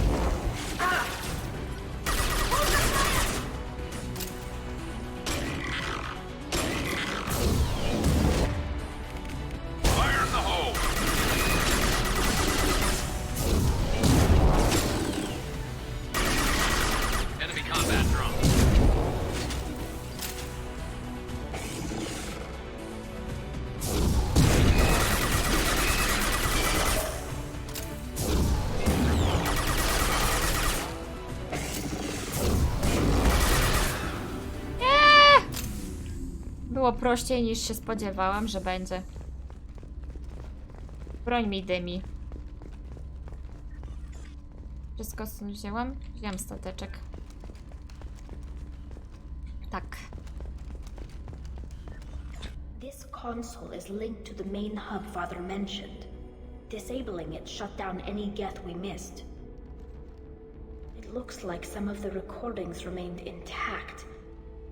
było prościej niż się spodziewałam, że będzie. Broń mi dymi. Wszystko stąd wzięłam? Wziąłem stateczek. Tak. This console is linked to the main hub Father mentioned. Disabling it shut down any Geth we missed. It looks like some of the recordings remained intact.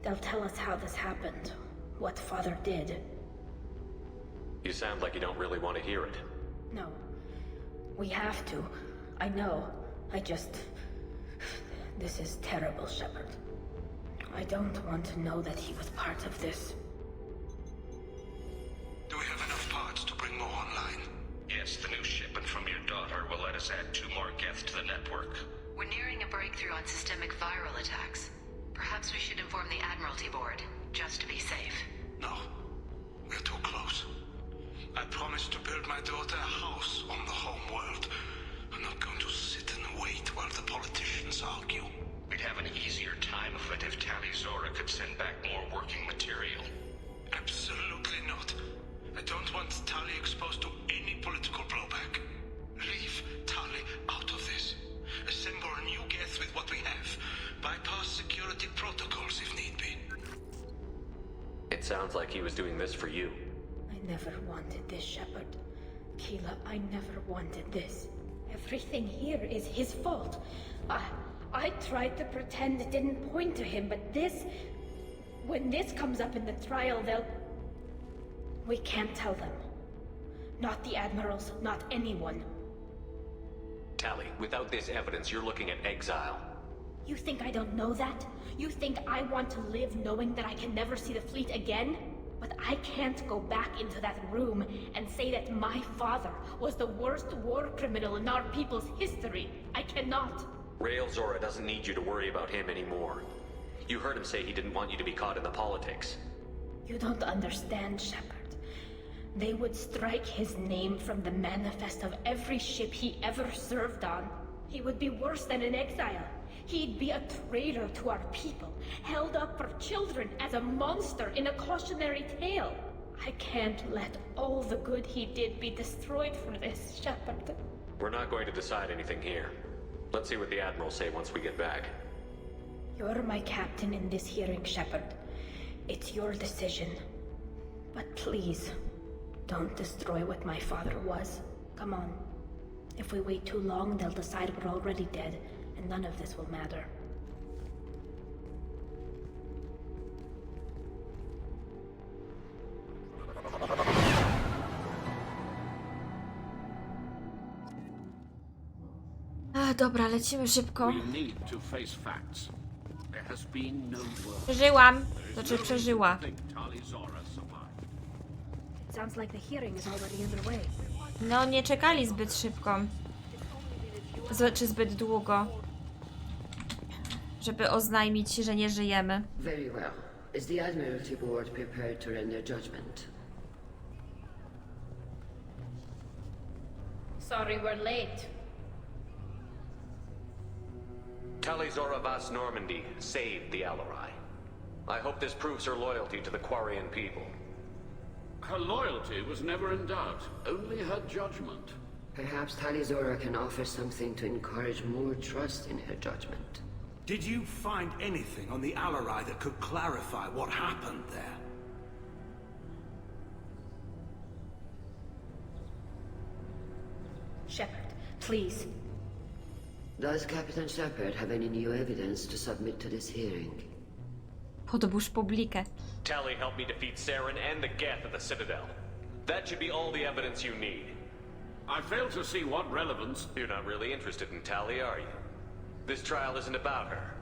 They'll tell us how this happened, what Father did. You sound like you don't really want to hear it. No. We have to. I know. This is terrible, Shepard. I don't want to know that he was part of this. Do we have enough parts to bring more online? Yes, the new shipment from your daughter will let us add 2 more Geth to the network. We're nearing a breakthrough on systemic viral attacks. Perhaps we should inform the Admiralty Board, just to be safe. No. We're too close. I promised to build my daughter a house on the home world. I'm not going to sit and wait while the politicians argue. We'd have an easier time of it if Tali Zora could send back more working material. Absolutely not. I don't want Tali exposed to any political blowback. Leave Tali out of this. Assemble a new Geth with what we have. Bypass security protocols if need be. It sounds like he was doing this for you. I never wanted this, Shepard. Keela, I never wanted this. Everything here is his fault. I tried to pretend it didn't point to him, but this... When this comes up in the trial, they'll... We can't tell them. Not the Admirals, not anyone. Tali, without this evidence, you're looking at exile. You think I don't know that? You think I want to live knowing that I can never see the fleet again? But I can't go back into that room and say that my father was the worst war criminal in our people's history. I cannot. Rail Zora doesn't need you to worry about him anymore. You heard him say he didn't want you to be caught in the politics. You don't understand, Shepard. They would strike his name from the manifest of every ship he ever served on. He would be worse than an exile. He'd be a traitor to our people, held up for children as a monster in a cautionary tale. I can't let all the good he did be destroyed for this, Shepard. We're not going to decide anything here. Let's see what the Admirals say once we get back. You're my captain in this hearing, Shepard. It's your decision. But please, don't destroy what my father was. Come on. If we wait too long, they'll decide we're already dead, and none of this will matter. Dobra, lecimy szybko. We need to face facts. There has been no word. Przeżyłam. Znaczy przeżyła. Sounds like the hearing is already underway. No, nie czekali zbyt szybko. Czy zbyt długo. Żeby oznajmić, że nie żyjemy. Very well. Is the Admiralty Board prepared to render judgment? Sorry we're late. Tali Zora Vas Normandy saved the Alarai. I hope this proves her loyalty to the Quarian people. Her loyalty was never in doubt, only her judgment. Perhaps Tali Zora can offer something to encourage more trust in her judgment. Did you find anything on the Alarai that could clarify what happened there? Shepard, please. Does Captain Shepard have any new evidence to submit to this hearing? Podburz publikę. Tali helped me defeat Saren and the Geth at the Citadel. That should be all the evidence you need. I fail to see what relevance... You're not really interested in Tali, are you? This trial isn't about her.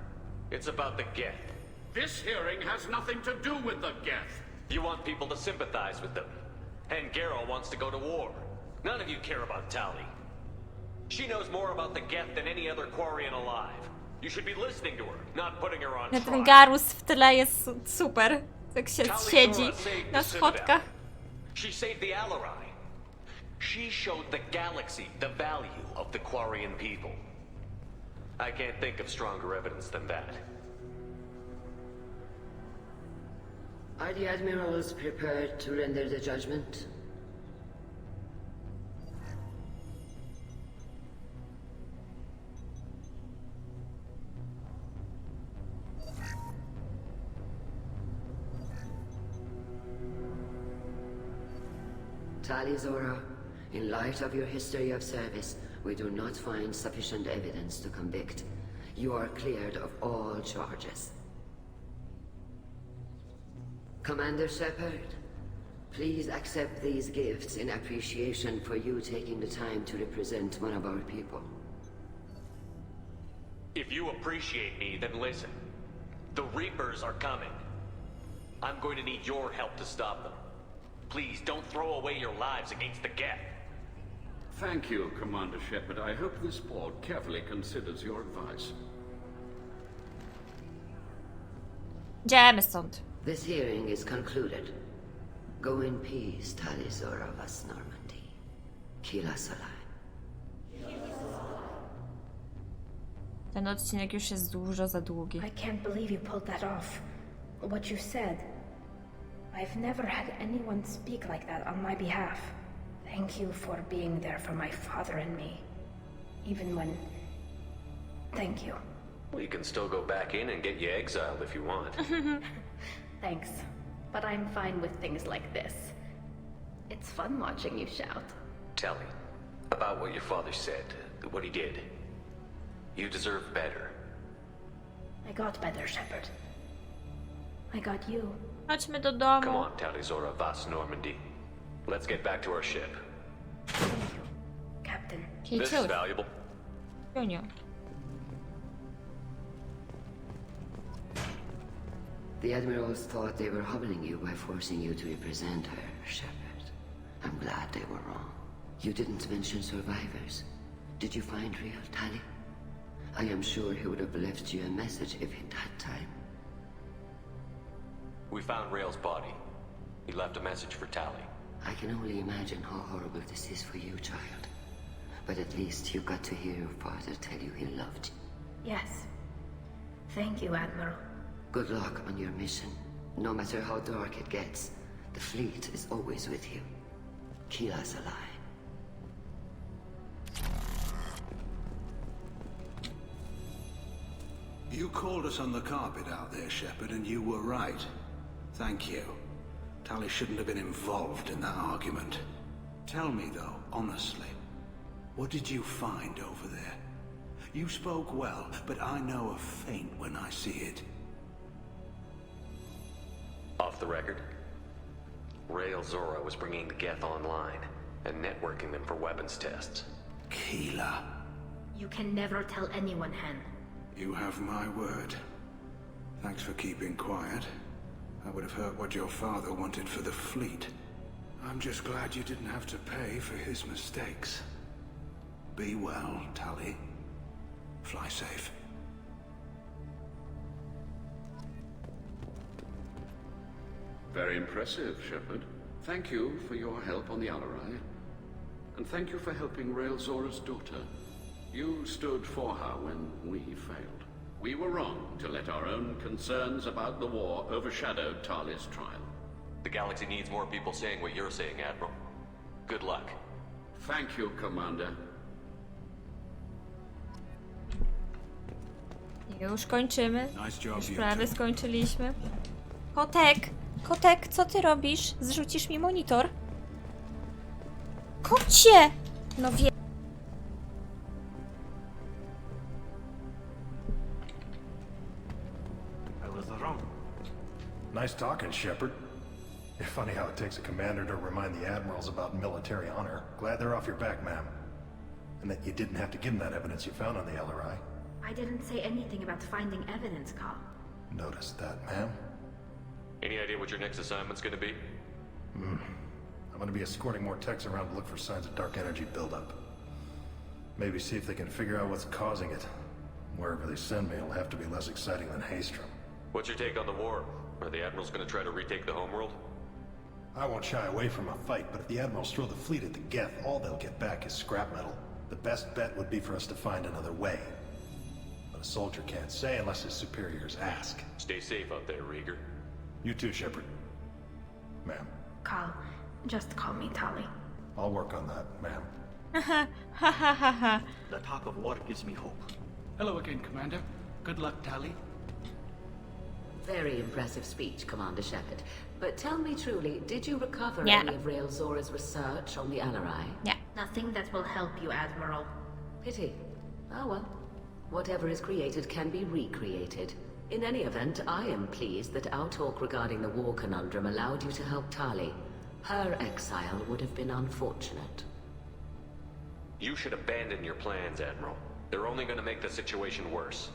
It's about the Geth. This hearing has nothing to do with the Geth. You want people to sympathize with them. And Garrow wants to go to war. None of you care about Tali. She knows more about the Geth than any other Quarian alive. You should be listening to her, not putting her on trial. Ten Garus w tle jest super. Tak się siedzi na schodkach. She saved the Alarai. She showed the galaxy the value of the Quarian people. I can't think of stronger evidence than that. Are the admirals prepared to render the judgment? Tali Zora, in light of your history of service, we do not find sufficient evidence to convict. You are cleared of all charges. Commander Shepard, please accept these gifts in appreciation for you taking the time to represent one of our people. If you appreciate me, then listen. The Reapers are coming. I'm going to need your help to stop them. Please don't throw away your lives against the Geth. Thank you, Commander Shepard. I hope this board carefully considers your advice. Idziemy stąd. This hearing is concluded. Go in peace, Tali Zora vas Normandy. Kila Salai. Ten odcinek już jest dużo za długi. I can't believe you pulled that off. What you said. I've never had anyone speak like that on my behalf. Thank you for being there for my father and me. Even when... Thank you. We can still go back in and get you exiled if you want. Thanks. But I'm fine with things like this. It's fun watching you shout. Tell me about what your father said, what he did. You deserve better. I got better, Shepard. I got you. Chodźmy do domu. Come on, Tali Zora vas Normandy. Let's get back to our ship. Captain. This is valuable. Junior. The admirals thought they were humbling you by forcing you to represent her, Shepard. I'm glad they were wrong. You didn't mention survivors. Did you find real Tali? I am sure he would have left you a message if he'd had time. We found Rail's body. He left a message for Tali. I can only imagine how horrible this is for you, child. But at least you got to hear your father tell you he loved you. Yes. Thank you, Admiral. Good luck on your mission. No matter how dark it gets, the fleet is always with you. Kila Salai. You called us on the carpet out there, Shepard, and you were right. Thank you. Tali shouldn't have been involved in that argument. Tell me, though, honestly, what did you find over there? You spoke well, but I know a feint when I see it. Off the record, Rail Zora was bringing the Geth online and networking them for weapons tests. Keela. You can never tell anyone, Hen. You have my word. Thanks for keeping quiet. I would have heard what your father wanted for the fleet. I'm just glad you didn't have to pay for his mistakes. Be well, Tali. Fly safe. Very impressive, Shepard. Thank you for your help on the Alarai. And thank you for helping Rail Zora's daughter. You stood for her when we failed. We were wrong to let our own concerns about the war overshadow Tali's trial. The galaxy needs more people saying what you're saying, Admiral. Good luck. Thank you, Commander. Już kończymy. Nice job, Już you prawie two. skończyliśmy. Kotek! Kotek, co ty robisz? Zrzucisz mi monitor? Kocie! No wie... I was wrong. Nice talking, Shepard. It's funny how it takes a commander to remind the admirals about military honor. Glad they're off your back, ma'am. And that you didn't have to give them that evidence you found on the LRI. I didn't say anything about finding evidence, Carl. Noticed that, ma'am. Any idea what your next assignment's gonna be? I'm gonna be escorting more techs around to look for signs of dark energy buildup. Maybe see if they can figure out what's causing it. Wherever they send me, it'll have to be less exciting than Haystrom. What's your take on the war? Are the Admirals gonna try to retake the homeworld? I won't shy away from a fight, but if the Admirals throw the fleet at the Geth, all they'll get back is scrap metal. The best bet would be for us to find another way. But a soldier can't say unless his superiors ask. Stay safe out there, Rieger. You too, Shepard. ma'am. Cal, just call me Tali. I'll work on that, ma'am. The talk of war gives me hope. Hello again, Commander. Good luck, Tali. Very impressive speech, Commander Shepard. But tell me truly, did you recover Yeah. any of Rail Zora's research on the Alarai? Yeah. Nothing that will help you, Admiral. Pity. Oh well. Whatever is created can be recreated. In any event, I am pleased that our talk regarding the war conundrum allowed you to help Tali. Her exile would have been unfortunate. You should abandon your plans, Admiral. They're only going to make the situation worse.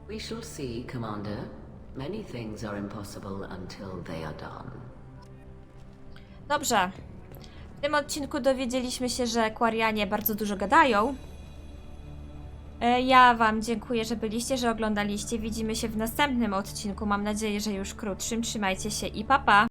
We shall see, Commander. Many things are impossible until they are done. Dobrze. W tym odcinku dowiedzieliśmy się, że Quarianie bardzo dużo gadają. Ja wam dziękuję, że byliście, że oglądaliście. Widzimy się w następnym odcinku. Mam nadzieję, że już krótszym. Trzymajcie się i pa pa!